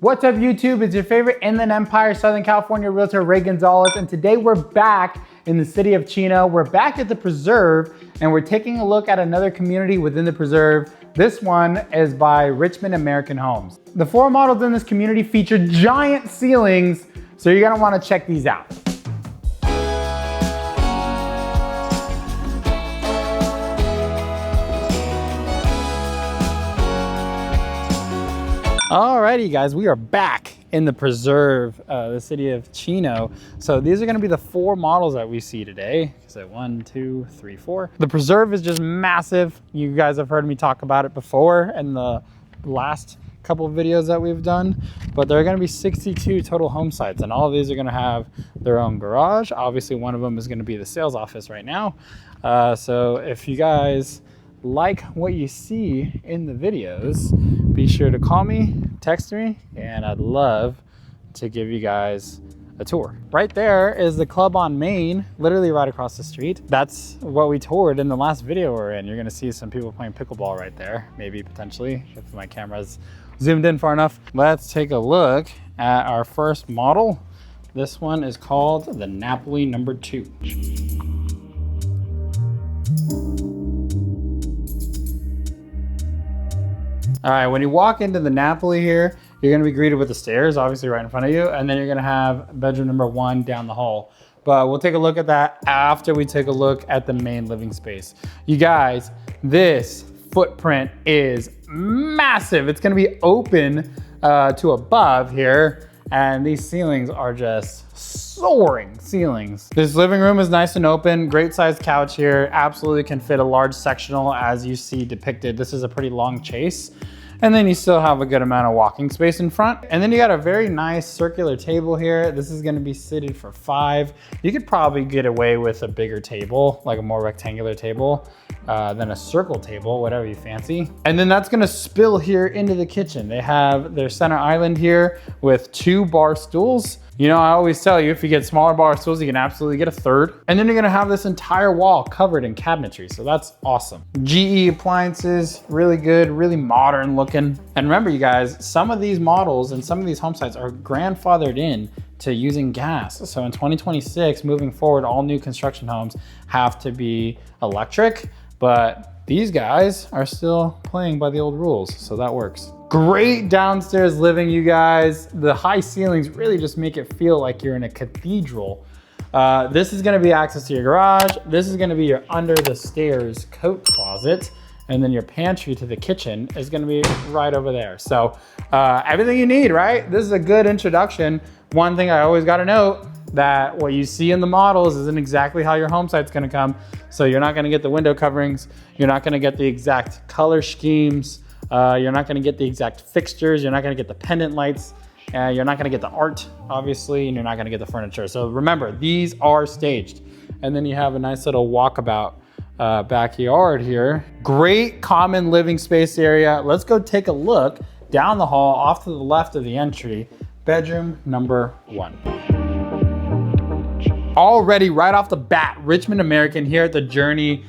What's up YouTube? It's your favorite Inland Empire Southern California realtor Ray Gonzalez, and today we're back in the city of Chino. We're back at the preserve and we're taking a look at another community within the preserve. This one is by Richmond American Homes. The 4 models in this community feature giant ceilings, so you're gonna wanna check these out. Alrighty guys, we are back in the preserve, the city of Chino. So these are gonna be the 4 models that we see today. So 1, 2, 3, 4. The preserve is just massive. You guys have heard me talk about it before in the last couple of videos that we've done, but there are gonna be 62 total home sites, and all of these are gonna have their own garage. Obviously one of them is gonna be the sales office right now. So if you guys like what you see in the videos, be sure to call me, text me, and I'd love to give you guys a tour. Right there is the club on Main, literally right across the street. That's what we toured in the last video we're in. You're gonna see some people playing pickleball right there, maybe potentially, if my camera's zoomed in far enough. Let's take a look at our first model. This one is called the Napoli II. All right, when you walk into the Napoli here, you're gonna be greeted with the stairs, obviously right in front of you, and then you're gonna have bedroom number 1 down the hall. But we'll take a look at that after we take a look at the main living space. You guys, this footprint is massive. It's gonna be open to above here, and these ceilings are just soaring ceilings. This living room is nice and open, great sized couch here, absolutely can fit a large sectional as you see depicted. This is a pretty long chase. And then you still have a good amount of walking space in front. And then you got a very nice circular table here. This is gonna be seated for 5. You could probably get away with a bigger table, like a more rectangular table, than a circle table, whatever you fancy. And then that's gonna spill here into the kitchen. They have their center island here with 2 bar stools. You know, I always tell you, if you get smaller bar stools, you can absolutely get a 3rd. And then you're gonna have this entire wall covered in cabinetry, so that's awesome. GE appliances, really good, really modern looking. And remember you guys, some of these models and some of these home sites are grandfathered in to using gas. So in 2026, moving forward, all new construction homes have to be electric, but these guys are still playing by the old rules, so that works. Great downstairs living, you guys. The high ceilings really just make it feel like you're in a cathedral. This is gonna be access to your garage. This is gonna be your under the stairs coat closet. And then your pantry to the kitchen is gonna be right over there. So everything you need, right? This is a good introduction. One thing I always gotta note, that what you see in the models isn't exactly how your home site's gonna come. So you're not gonna get the window coverings. You're not gonna get the exact color schemes. You're not gonna get the exact fixtures. You're not gonna get the pendant lights. You're not gonna get the art, obviously, and you're not gonna get the furniture. So remember, these are staged. And then you have a nice little walkabout backyard here. Great common living space area. Let's go take a look down the hall off to the left of the entry, bedroom number 1. Already right off the bat, Richmond American here at the Journey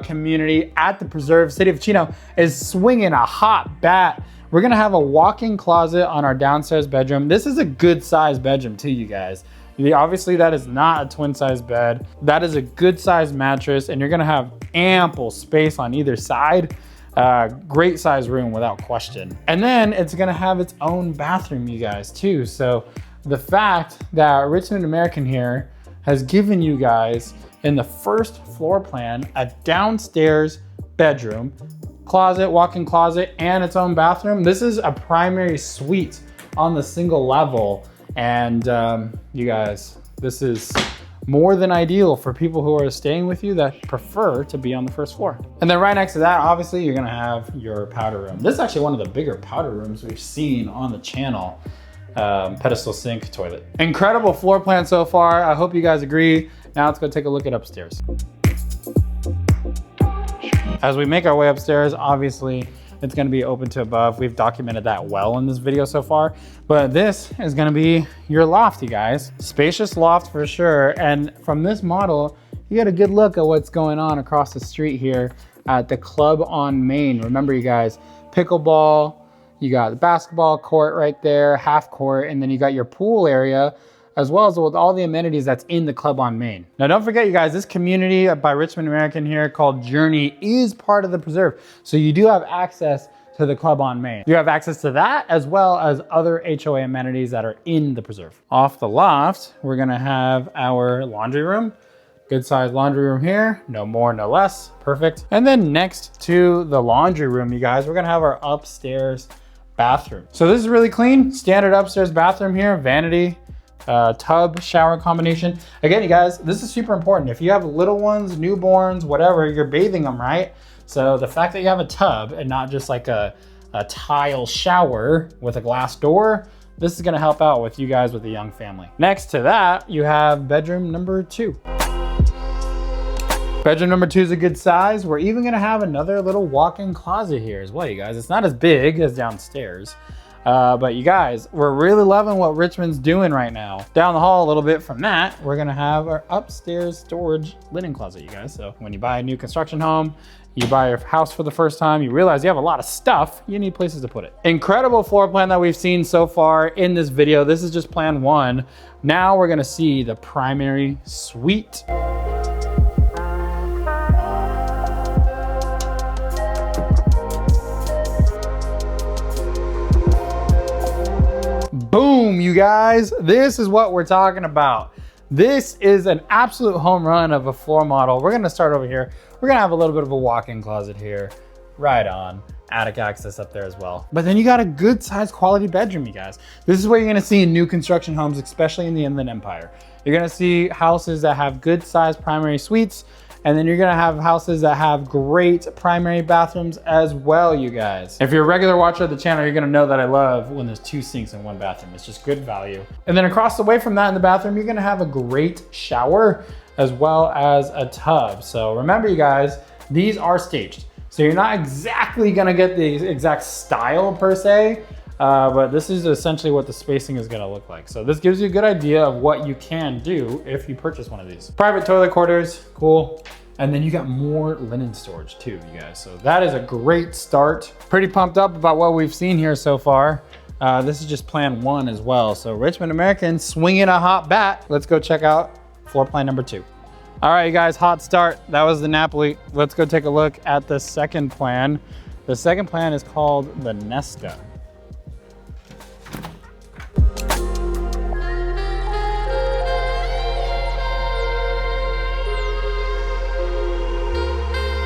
community at the preserve city of Chino is swinging a hot bat. We're gonna have a walk-in closet on our downstairs bedroom. This is a good size bedroom too, you guys. Obviously that is not a twin size bed. That is a good size mattress, and you're gonna have ample space on either side. Great size room without question. And then it's gonna have its own bathroom, you guys, too. So the fact that Richmond American here has given you guys in the first floor plan a downstairs bedroom, closet, walk-in closet, and its own bathroom. This is a primary suite on the single level. And you guys, this is more than ideal for people who are staying with you that prefer to be on the first floor. And then right next to that, obviously, you're gonna have your powder room. This is actually one of the bigger powder rooms we've seen on the channel. Pedestal sink, toilet. Incredible floor plan so far. I hope you guys agree. Now let's go take a look at upstairs. As we make our way upstairs, obviously, it's gonna be open to above. We've documented that well in this video so far, but this is gonna be your loft, you guys. Spacious loft for sure. And from this model, you get a good look at what's going on across the street here at the club on Main. Remember you guys, pickleball, You got the basketball court right there, half court, and then you got your pool area, as well as with all the amenities that's in the club on Main. Now don't forget you guys, this community by Richmond American here called Journey is part of the preserve. So you do have access to the club on Main. You have access to that as well as other HOA amenities that are in the preserve. Off the loft, we're gonna have our laundry room. Good sized laundry room here, no more, no less, perfect. And then next to the laundry room, you guys, we're gonna have our upstairs bathroom. So this is really clean, standard upstairs bathroom here, vanity, tub, shower combination. Again, you guys, this is super important. If you have little ones, newborns, whatever, you're bathing them, right? So the fact that you have a tub and not just like a tile shower with a glass door, this is gonna help out with you guys with a young family. Next to that, you have bedroom number 2. Bedroom number 2 is a good size. We're even gonna have another little walk-in closet here as well, you guys. It's not as big as downstairs, but you guys, we're really loving what Richmond's doing right now. Down the hall a little bit from that, we're gonna have our upstairs storage linen closet, you guys. So when you buy a new construction home, you buy your house for the first time, you realize you have a lot of stuff, you need places to put it. Incredible floor plan that we've seen so far in this video. This is just plan 1. Now we're gonna see the primary suite. Boom, you guys, this is what we're talking about. This is an absolute home run of a floor model. We're gonna start over here. We're gonna have a little bit of a walk-in closet here, right on. Attic access up there as well. But then you got a good sized quality bedroom, you guys. This is what you're gonna see in new construction homes, especially in the Inland Empire. You're gonna see houses that have good sized primary suites, and then you're gonna have houses that have great primary bathrooms as well, you guys. If you're a regular watcher of the channel, you're gonna know that I love when there's 2 sinks in 1 bathroom. It's just good value. And then across the way from that in the bathroom, you're gonna have a great shower as well as a tub. So remember you guys, these are staged. So you're not exactly gonna get the exact style per se, but this is essentially what the spacing is gonna look like. So this gives you a good idea of what you can do if you purchase one of these. Private toilet quarters, cool. And then you got more linen storage too, you guys. So that is a great start. Pretty pumped up about what we've seen here so far. This is just plan 1 as well. So Richmond American swinging a hot bat. Let's go check out floor plan number 2. All right, you guys, hot start. That was the Napoli. Let's go take a look at the second plan. The second plan is called the Nesta.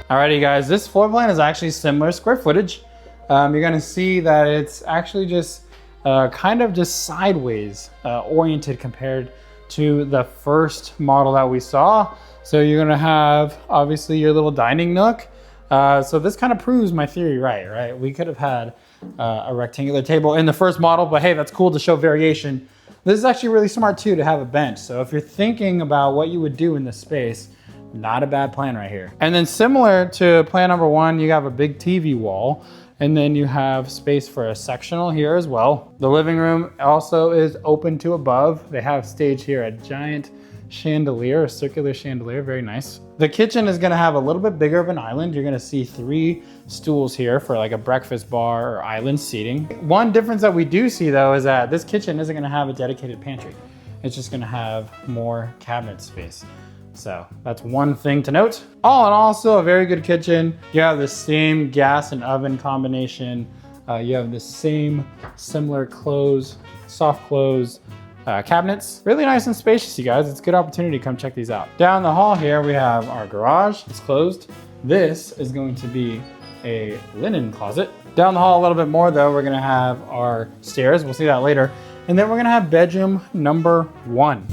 Alrighty guys, this floor plan is actually similar square footage. You're gonna see that it's actually just kind of just sideways oriented compared to the first model that we saw. So you're gonna have obviously your little dining nook. So this kind of proves my theory right? We could have had a rectangular table in the first model, but hey, that's cool to show variation. This is actually really smart too to have a bench. So if you're thinking about what you would do in this space, not a bad plan right here. And then similar to plan number 1, you have a big TV wall, and then you have space for a sectional here as well. The living room also is open to above. They have staged here a giant chandelier, a circular chandelier, very nice. The kitchen is gonna have a little bit bigger of an island. You're gonna see 3 stools here for like a breakfast bar or island seating. One difference that we do see though is that this kitchen isn't gonna have a dedicated pantry. It's just gonna have more cabinet space. So that's one thing to note. All in all, still a very good kitchen. You have the same gas and oven combination. You have the same similar close, soft close cabinets. Really nice and spacious, you guys. It's a good opportunity to come check these out. Down the hall here, we have our garage. It's closed. This is going to be a linen closet. Down the hall a little bit more though, we're gonna have our stairs. We'll see that later. And then we're gonna have bedroom number 1.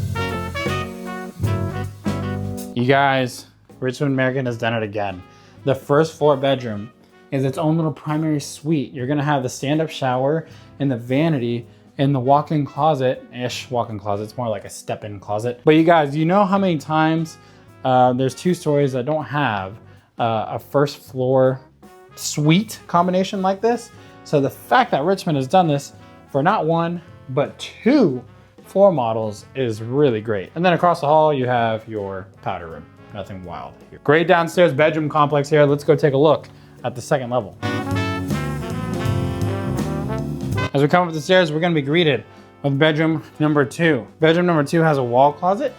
You guys, Richmond American has done it again. The first floor bedroom is its own little primary suite. You're gonna have the stand-up shower and the vanity and the walk-in closet-ish walk-in closet. It's more like a step-in closet. But you guys, you know how many times there's 2 stories that don't have a first floor suite combination like this? So the fact that Richmond has done this for not 1, but 2 floor models is really great. And then across the hall, you have your powder room. Nothing wild here. Great downstairs bedroom complex here. Let's go take a look at the second level. As we come up the stairs, we're gonna be greeted with bedroom number 2. Bedroom number 2 has a wall closet.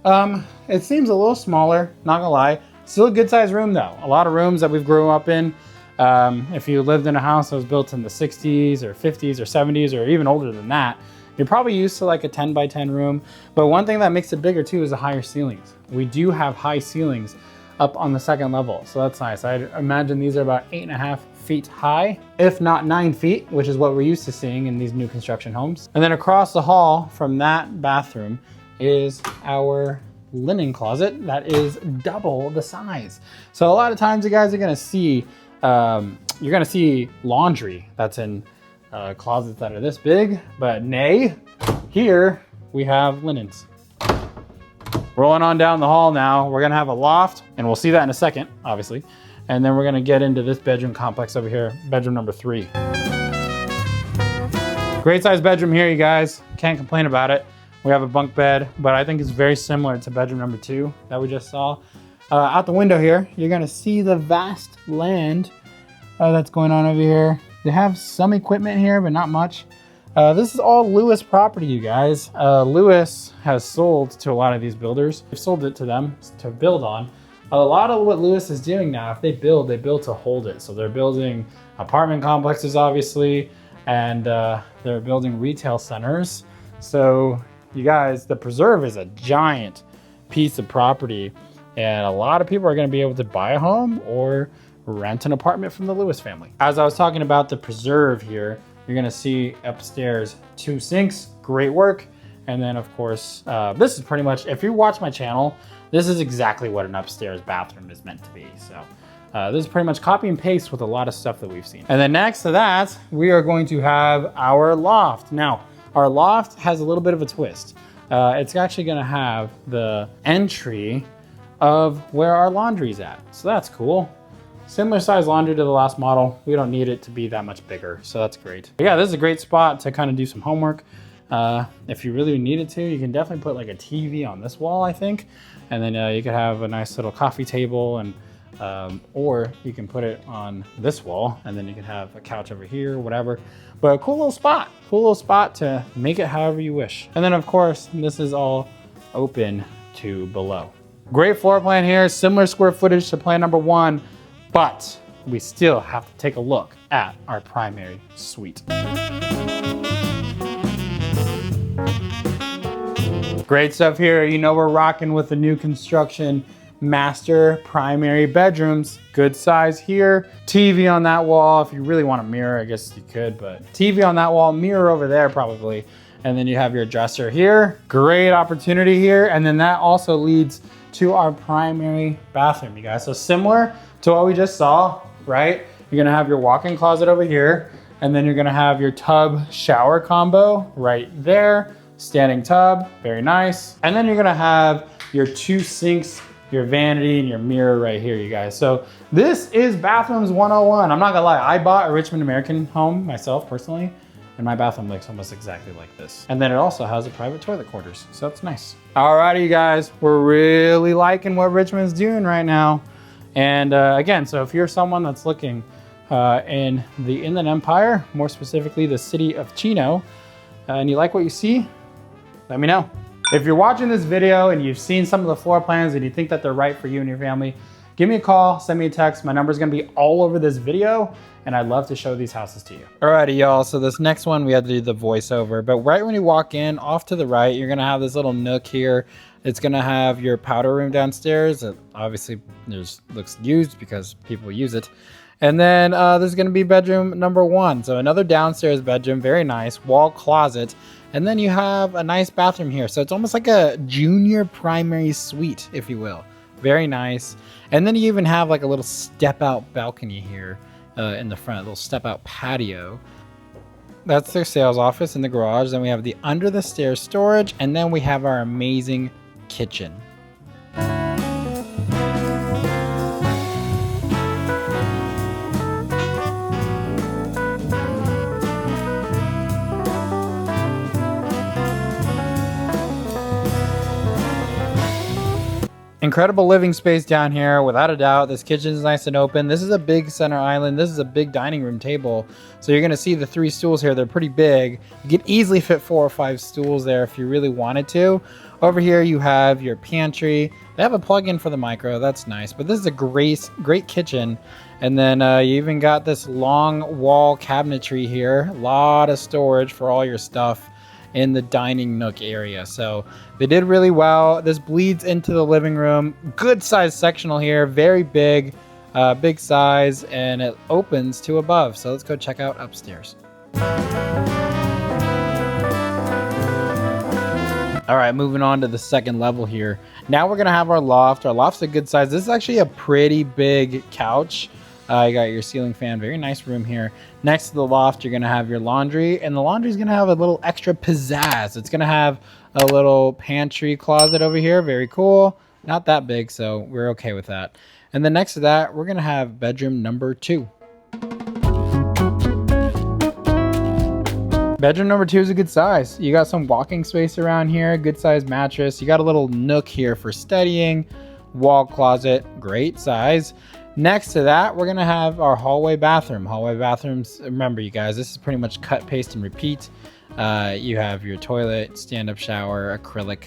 It seems a little smaller, not gonna lie. Still a good sized room though. A lot of rooms that we've grown up in. If you lived in a house that was built in the 60s or 50s or 70s or even older than that, you're probably used to like a 10 by 10 room. But one thing that makes it bigger too is the higher ceilings. We do have high ceilings up on the 2nd level, so that's nice. I imagine these are about 8.5 feet high, if not 9 feet, which is what we're used to seeing in these new construction homes. And then across the hall from that bathroom is our linen closet that is double the size. So a lot of times you guys are gonna see, you're gonna see laundry that's in closets that are this big, but nay, here we have linens. Rolling on down the hall now, we're gonna have a loft, and we'll see that in a second, obviously. And then we're gonna get into this bedroom complex over here, bedroom number 3. Great size bedroom here, you guys. Can't complain about it. We have a bunk bed, but I think it's very similar to bedroom number 2 that we just saw. Out the window here, you're gonna see the vast land that's going on over here. They have some equipment here, but not much. This is all Lewis property, you guys. Lewis has sold to a lot of these builders. They've sold it to them to build on. A lot of what Lewis is doing now, if they build to hold it. So they're building apartment complexes, obviously, and they're building retail centers. So you guys, the preserve is a giant piece of property, and a lot of people are gonna be able to buy a home or rent an apartment from the Lewis family. As I was talking about the preserve here, you're gonna see upstairs 2 sinks, great work. And then of course, this is pretty much, if you watch my channel, this is exactly what an upstairs bathroom is meant to be. So this is pretty much copy and paste with a lot of stuff that we've seen. And then next to that, we are going to have our loft. Now, our loft has a little bit of a twist. It's actually gonna have the entry of where our laundry's at. So that's cool. Similar size laundry to the last model. We don't need it to be that much bigger, so that's great. But yeah, this is a great spot to kind of do some homework. If you really needed to, you can definitely put like a TV on this wall, I think. And then you could have a nice little coffee table, and or you can put it on this wall, and then you can have a couch over here, whatever. But a cool little spot to make it however you wish. And then of course, this is all open to below. Great floor plan here, similar square footage to plan number 1. But we still have to take a look at our primary suite. Great stuff here. You know we're rocking with the new construction master primary bedrooms. Good size here. TV on that wall. If you really want a mirror, I guess you could, but TV on that wall, mirror over there probably. And then you have your dresser here. Great opportunity here. And then that also leads to our primary bathroom, you guys. So similar to what we just saw, right? You're gonna have your walk-in closet over here, and then you're gonna have your tub shower combo right there. Standing tub, very nice. And then you're gonna have your 2 sinks, your vanity, and your mirror right here, you guys. So this is bathrooms 101. I'm not gonna lie, I bought a Richmond American home myself personally, and my bathroom looks almost exactly like this. And then it also has a private toilet quarters, so that's nice. Alrighty, you guys, we're really liking what Richmond's doing right now. And again, so if you're someone that's looking in the Inland Empire, more specifically the city of Chino, and you like what you see, let me know. If you're watching this video and you've seen some of the floor plans and you think that they're right for you and your family, give me a call, send me a text. My number's gonna be all over this video, and I'd love to show these houses to you. Alrighty, y'all, so this next one we had to do the voiceover, but right when you walk in, off to the right, you're gonna have this little nook here. It's gonna have your powder room downstairs. It obviously looks used because people use it. And then there's gonna be bedroom number 1. So another downstairs bedroom, very nice, wall closet. And then you have a nice bathroom here. So it's almost like a junior primary suite, if you will. Very nice. And then you even have like a little step out balcony here in the front, a little step out patio. That's their sales office in the garage. Then we have the under the stairs storage, and then we have our amazing kitchen. Incredible living space down here, without a doubt. This kitchen is nice and open. This is a big center island. This is a big dining room table. So you're gonna see the 3 stools here. They're pretty big. You could easily fit 4 or 5 stools there if you really wanted to. Over here you have your pantry. They have a plug-in for the micro, that's nice. But this is a great kitchen. And then you even got this long wall cabinetry here. A lot of storage for all your stuff in the dining nook area. So they did really well. This bleeds into the living room. Good size sectional here, very big, big size, and it opens to above. So let's go check out upstairs. All right, moving on to the second level here. Now we're gonna have our loft. Our loft's a good size. This is actually a pretty big couch. You got your ceiling fan, very nice room here. Next to the loft, you're gonna have your laundry, and the laundry is gonna have a little extra pizzazz. It's gonna have a little pantry closet over here, very cool. Not that big, so we're okay with that. And then next to that, we're gonna have bedroom number 2. Bedroom number 2 is a good size. You got some walking space around here, good size mattress. You got a little nook here for studying, wall closet, great size. Next to that, we're gonna have our hallway bathroom. Hallway bathrooms, remember you guys, this is pretty much cut, paste, and repeat. You have your toilet, stand-up shower, acrylic,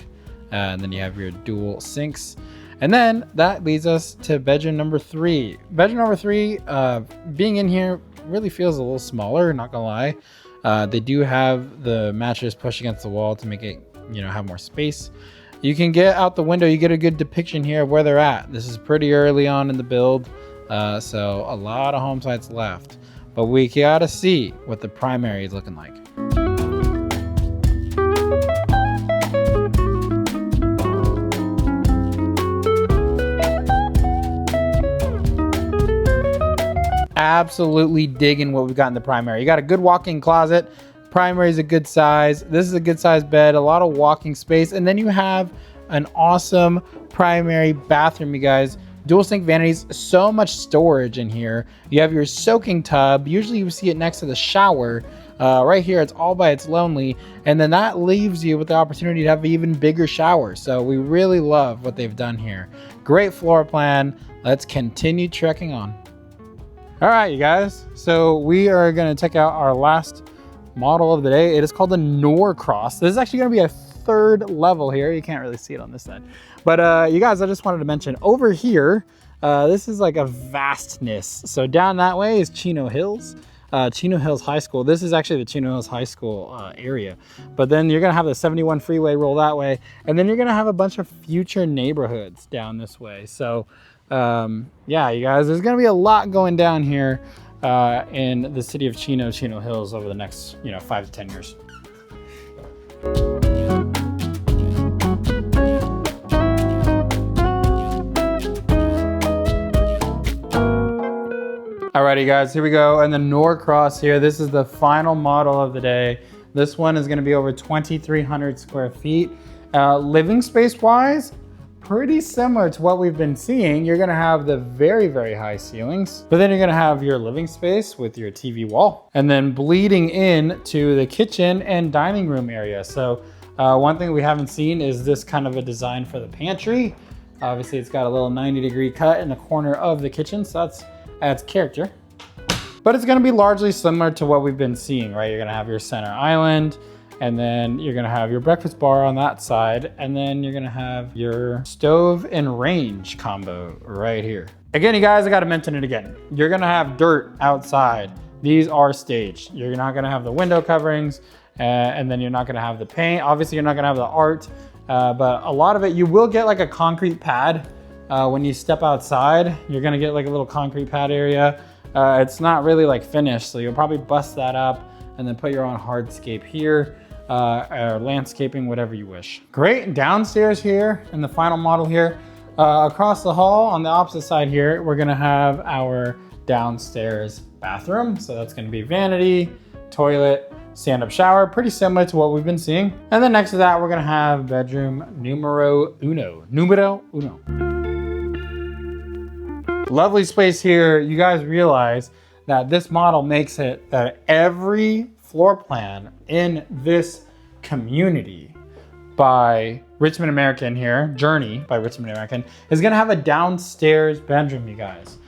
and then you have your dual sinks. And then that leads us to bedroom number 3. Bedroom number 3, being in here really feels a little smaller, not gonna lie. They do have the mattress pushed against the wall to make it, have more space. You can get out the window. You get a good depiction here of where they're at. This is pretty early on in the build, so a lot of home sites left. But we gotta see what the primary is looking like. Absolutely digging what we've got in the primary. You got a good walk-in closet. Primary is a good size. This is a good size bed, a lot of walking space. And then you have an awesome primary bathroom, you guys. Dual sink vanities, so much storage in here. You have your soaking tub. Usually you see it next to the shower. Right here, it's all by its lonely. And then that leaves you with the opportunity to have an even bigger shower. So we really love what they've done here. Great floor plan. Let's continue trekking on. All right, you guys. So we are gonna check out our last model of the day. It is called the Norcross. This is actually gonna be a 3rd level here. You can't really see it on this side. But you guys, I just wanted to mention over here, this is like a vastness. So down that way is Chino Hills. Chino Hills High School. This is actually the Chino Hills High School area. But then you're gonna have the 71 freeway roll that way. And then you're gonna have a bunch of future neighborhoods down this way. So yeah, you guys, there's gonna be a lot going down here in the city of Chino Hills over the next 5 to 10 years. Alrighty guys, here we go. And the Norcross here, this is the final model of the day. This one is gonna be over 2,300 square feet. Living space wise, pretty similar to what we've been seeing. You're gonna have the very, very high ceilings, but then you're gonna have your living space with your TV wall, and then bleeding in to the kitchen and dining room area. So one thing we haven't seen is this kind of a design for the pantry. Obviously it's got a little 90-degree cut in the corner of the kitchen, so that adds character. But it's gonna be largely similar to what we've been seeing, right? You're gonna have your center island, and then you're gonna have your breakfast bar on that side, and then you're gonna have your stove and range combo right here. Again, you guys, I gotta mention it again. You're gonna have dirt outside. These are staged. You're not gonna have the window coverings, and then you're not gonna have the paint. Obviously, you're not gonna have the art, but a lot of it, you will get like a concrete pad. When you step outside, you're gonna get like a little concrete pad area. It's not really like finished, so you'll probably bust that up and then put your own hardscape here. Or landscaping, whatever you wish. Great, downstairs here in the final model here. Across the hall on the opposite side here, we're gonna have our downstairs bathroom. So that's gonna be vanity, toilet, stand-up shower, pretty similar to what we've been seeing. And then next to that, we're gonna have bedroom numero uno. Lovely space here. You guys realize that this model makes it that every floor plan in this community by Richmond American here, Journey by Richmond American, is gonna have a downstairs bedroom, you guys,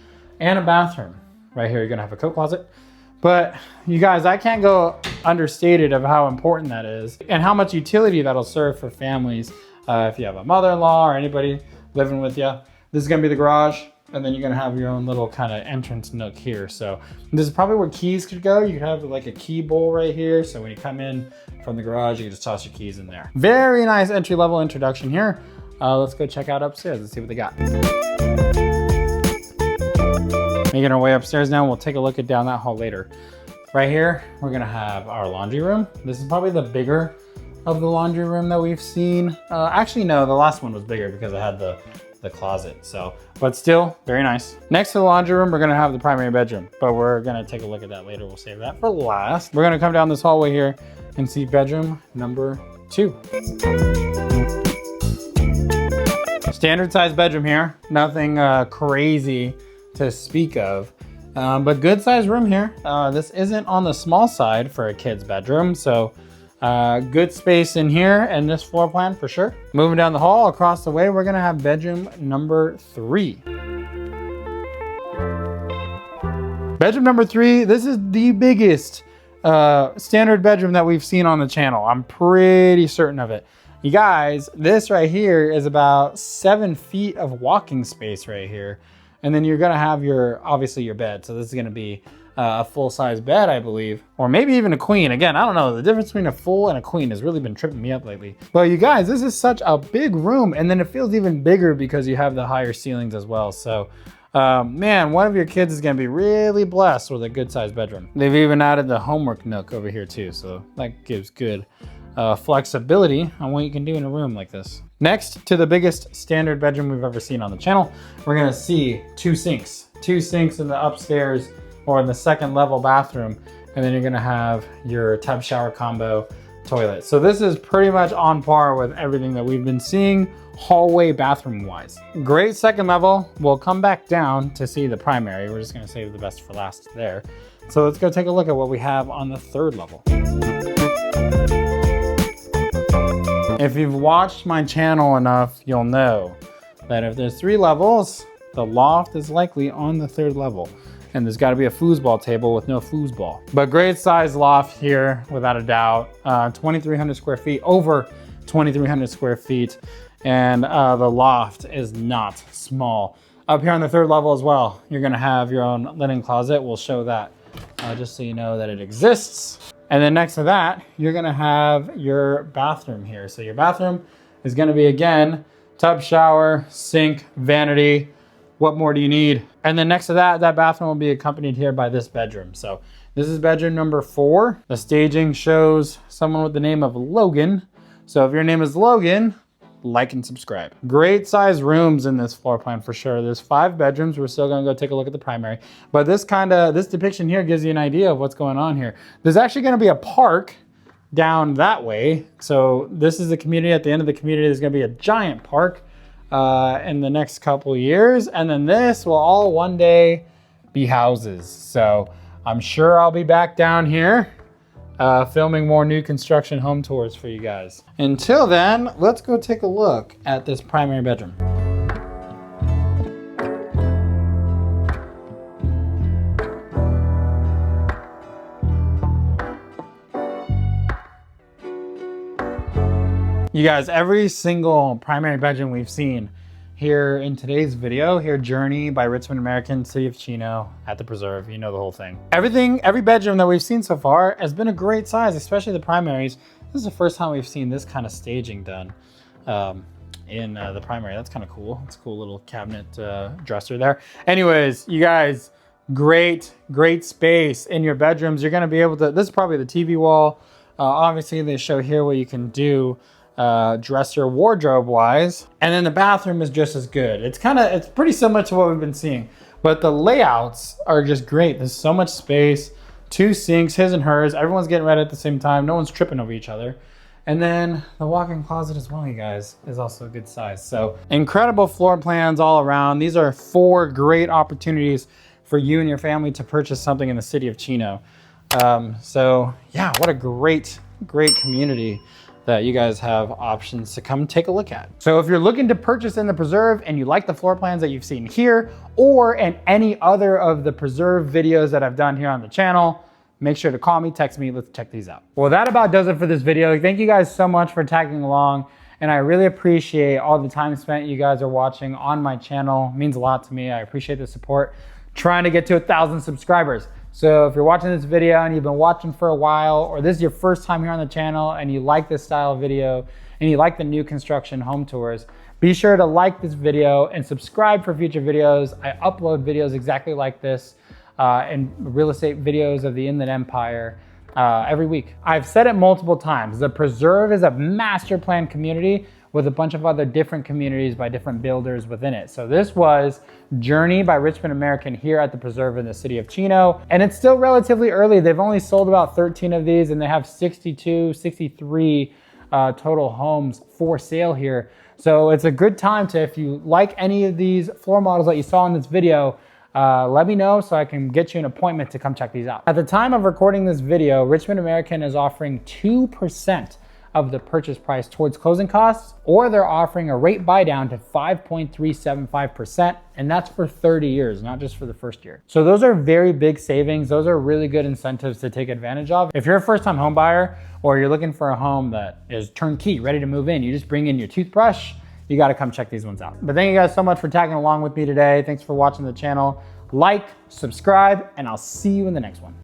and a bathroom. Right here, you're gonna have a coat closet. But you guys, I can't go understated of how important that is and how much utility that'll serve for families. If you have a mother-in-law or anybody living with you, this is gonna be the garage. And then you're gonna have your own little kind of entrance nook here. So this is probably where keys could go. You could have like a key bowl right here. So when you come in from the garage, you can just toss your keys in there. Very nice entry-level introduction here. Let's go check out upstairs and see what they got. Making our way upstairs now. We'll take a look at down that hall later. Right here, we're gonna have our laundry room. This is probably the bigger of the laundry room that we've seen. Actually, no, the last one was bigger because it had the closet, so, but still very nice. Next to the laundry room, we're gonna have the primary bedroom, but we're gonna take a look at that later. We'll save that for last. We're gonna come down this hallway here and see bedroom number 2. Standard size bedroom here, nothing crazy to speak of, but good size room here. This isn't on the small side for a kid's bedroom, so good space in here and this floor plan for sure. Moving down the hall across the way, we're gonna have bedroom number 3. Bedroom number 3, this is the biggest standard bedroom that we've seen on the channel. I'm pretty certain of it. You guys, this right here is about 7 feet of walking space right here. And then you're gonna have obviously your bed. So this is gonna be a full-size bed, I believe, or maybe even a queen. Again, I don't know. The difference between a full and a queen has really been tripping me up lately. But you guys, this is such a big room, and then it feels even bigger because you have the higher ceilings as well. So, man, one of your kids is gonna be really blessed with a good-sized bedroom. They've even added the homework nook over here too, so that gives good flexibility on what you can do in a room like this. Next to the biggest standard bedroom we've ever seen on the channel, we're gonna see 2 sinks. 2 sinks in the upstairs or in the second level bathroom, and then you're gonna have your tub shower combo toilet. So this is pretty much on par with everything that we've been seeing hallway bathroom wise. Great second level. We'll come back down to see the primary. We're just gonna save the best for last there. So let's go take a look at what we have on the 3rd level. If you've watched my channel enough, you'll know that if there's 3 levels, the loft is likely on the 3rd level. And there's gotta be a foosball table with no foosball. But great size loft here, without a doubt. 2,300 square feet, over 2,300 square feet. And the loft is not small. Up here on the 3rd level as well, you're gonna have your own linen closet. We'll show that just so you know that it exists. And then next to that, you're gonna have your bathroom here. So your bathroom is gonna be, again, tub, shower, sink, vanity. What more do you need? And then next to that, that bathroom will be accompanied here by this bedroom. So this is bedroom number 4. The staging shows someone with the name of Logan. So if your name is Logan, like and subscribe. Great size rooms in this floor plan for sure. There's 5 bedrooms. We're still gonna go take a look at the primary. But this depiction here gives you an idea of what's going on here. There's actually gonna be a park down that way. So this is the community. At the end of the community, there's gonna be a giant park in the next couple years. And then this will all one day be houses. So I'm sure I'll be back down here filming more new construction home tours for you guys. Until then, let's go take a look at this primary bedroom. You guys, every single primary bedroom we've seen here in today's video, here Journey by Richmond American, City of Chino, at the Preserve, you know the whole thing. Every bedroom that we've seen so far has been a great size, especially the primaries. This is the first time we've seen this kind of staging done in the primary. That's kind of cool. It's a cool little cabinet dresser there. Anyways, you guys, great space in your bedrooms. You're gonna be able to, this is probably the TV wall. Obviously they show here what you can do dresser wardrobe wise, and then the bathroom is just as good. It's pretty similar to what we've been seeing, but the layouts are just great. There's so much space, 2 sinks, his and hers, everyone's getting ready at the same time, no one's tripping over each other. And then the walk-in closet as well, you guys, is also a good size. So incredible floor plans all around. These are 4 great opportunities for you and your family to purchase something in the city of Chino. So yeah, what a great community. that you guys have options to come take a look at. So if you're looking to purchase in the Preserve and you like the floor plans that you've seen here or in any other of the Preserve videos that I've done here on the channel, make sure to call me, text me, let's check these out. Well, that about does it for this video. Thank you guys so much for tagging along. And I really appreciate all the time spent you guys are watching on my channel. It means a lot to me. I appreciate the support. Trying to get to 1,000 subscribers. So if you're watching this video and you've been watching for a while, or this is your first time here on the channel and you like this style of video and you like the new construction home tours, be sure to like this video and subscribe for future videos. I upload videos exactly like this and real estate videos of the Inland Empire every week. I've said it multiple times. The Preserve is a master plan community with a bunch of other different communities by different builders within it. So this was Journey by Richmond American here at the Preserve in the city of Chino. And it's still relatively early. They've only sold about 13 of these and they have 63 total homes for sale here. So it's a good time to, if you like any of these floor models that you saw in this video, let me know so I can get you an appointment to come check these out. At the time of recording this video, Richmond American is offering 2% of the purchase price towards closing costs, or they're offering a rate buy down to 5.375%, and that's for 30 years, not just for the first year. So those are very big savings. Those are really good incentives to take advantage of. If you're a first-time home buyer or you're looking for a home that is turnkey, ready to move in, you just bring in your toothbrush, you gotta come check these ones out. But thank you guys so much for tagging along with me today. Thanks for watching the channel. Like, subscribe, and I'll see you in the next one.